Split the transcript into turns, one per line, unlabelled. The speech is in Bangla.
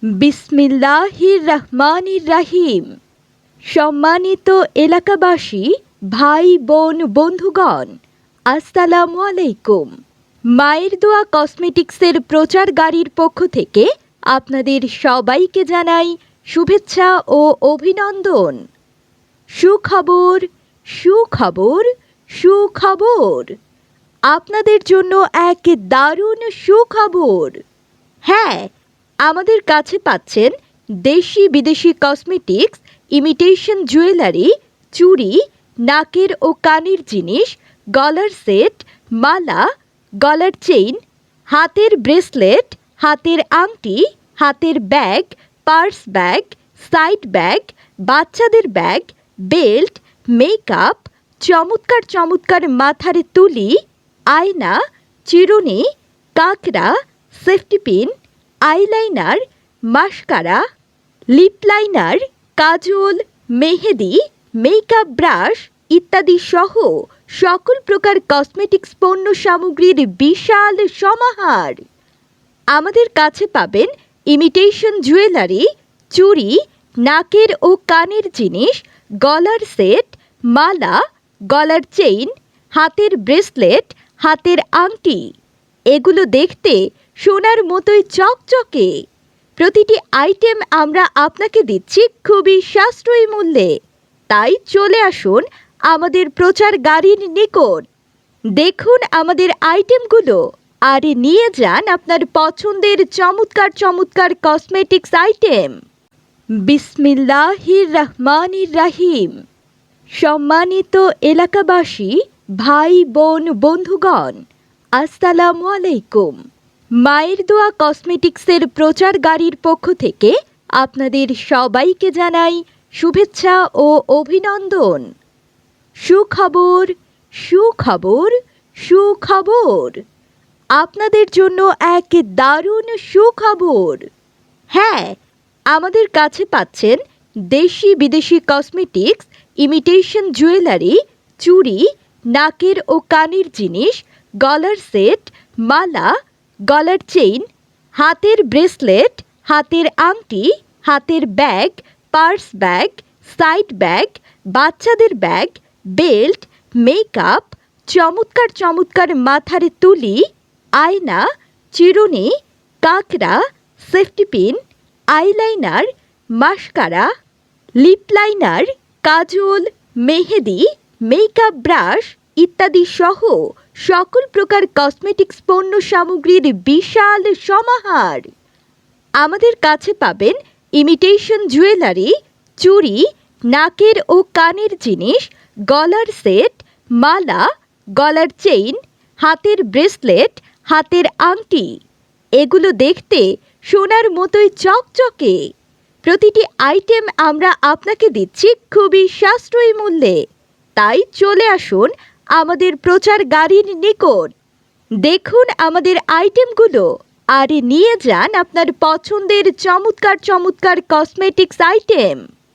বিসমিল্লাহির রহমানির রহিম। সম্মানিত এলাকাবাসী, ভাই বোন, বন্ধুগণ, আসসালামু আলাইকুম। মায়ের দোয়া কসমেটিক্সের প্রচার গাড়ির পক্ষ থেকে আপনাদের সবাইকে জানাই শুভেচ্ছা ও অভিনন্দন। সুখবর, সুখবর, সুখবর! আপনাদের জন্য এক দারুণ সুখবর। হ্যাঁ, আমাদের কাছে পাচ্ছেন দেশি বিদেশি কসমেটিক্স, ইমিটেশন জুয়েলারি, চুড়ি, নাকের ও কানের জিনিস, গলার সেট, মালা, গলার চেইন, হাতের ব্রেসলেট, হাতের আংটি, হাতের bag, purse bag, side bag, বাচ্চাদের ব্যাগ, বেল্ট, মেকআপ, চমৎকার চমৎকার মাথার তুলি, আয়না, চিরুনি, কাঁকড়া, safety pin, eyeliner, mascara, lip liner, কাজল, মেহেদি, মেকআপ ব্রাশ ইত্যাদি সহ সকল প্রকার কসমেটিক্স পণ্য সামগ্রীর বিশাল সমাহার। আমাদের কাছে পাবেন ইমিটেশন জুয়েলারি, চুড়ি, নাকের ও কানের জিনিস, গলার সেট, মালা, গলার চেইন, হাতের ব্রেসলেট, হাতের আংটি। এগুলো দেখতে সোনার মতোই চকচকে। প্রতিটি আইটেম আমরা আপনাকে দিচ্ছি খুবই সাশ্রয়ী মূল্যে। তাই চলে আসুন আমাদের প্রচার গাড়ির নিকট, দেখুন আমাদের আইটেমগুলো আর নিয়ে যান আপনার পছন্দের চমৎকার চমৎকার কসমেটিক্স আইটেম। বিসমিল্লাহির রহমানির রহিম। সম্মানিত এলাকাবাসী, ভাই বোন, বন্ধুগণ, আসসালামু আলাইকুম। মায়ের দোয়া কসমেটিক্সের প্রচার গাড়ির পক্ষ থেকে আপনাদের সবাইকে জানাই শুভেচ্ছা ও অভিনন্দন। সুখবর, সুখবর, সুখবর! আপনাদের জন্য এক দারুণ সুখবর। হ্যাঁ, আমাদের কাছে পাচ্ছেন দেশি বিদেশি কসমেটিক্স, ইমিটেশন জুয়েলারি, চুড়ি, নাকের ও কানের জিনিস, গলার সেট, মালা, গলার চেইন, হাতের ব্রেসলেট, হাতের আংটি, হাতের bag, purse bag, side bag, বাচ্চাদের ব্যাগ, বেল্ট, মেকআপ, চমৎকার চমৎকার মাথার তুলি, আয়না, চিরুনি, কাঁকড়া, safety pin, eyeliner, mascara, lip liner, কাজল, মেহেদি, মেকআপ ব্রাশ ইত্যাদি সহ সকল প্রকার কসমেটিক্স পণ্য সামগ্রীর বিশাল সমাহার। আমাদের কাছে পাবেন ইমিটেশন জুয়েলারি, চুড়ি, নাকের ও কানের জিনিস, গলার সেট, মালা, গলার চেইন, হাতের ব্রেসলেট, হাতের আংটি। এগুলো দেখতে সোনার মতোই চকচকে। প্রতিটি আইটেম আমরা আপনাকে দিচ্ছি খুবই সাশ্রয়ী মূল্যে। তাই চলে আসুন আমাদের প্রচার গাড়ির নিকট, দেখুন আমাদের আইটেমগুলো আর নিয়ে যান আপনার পছন্দের চমৎকার চমৎকার কসমেটিক্স আইটেম।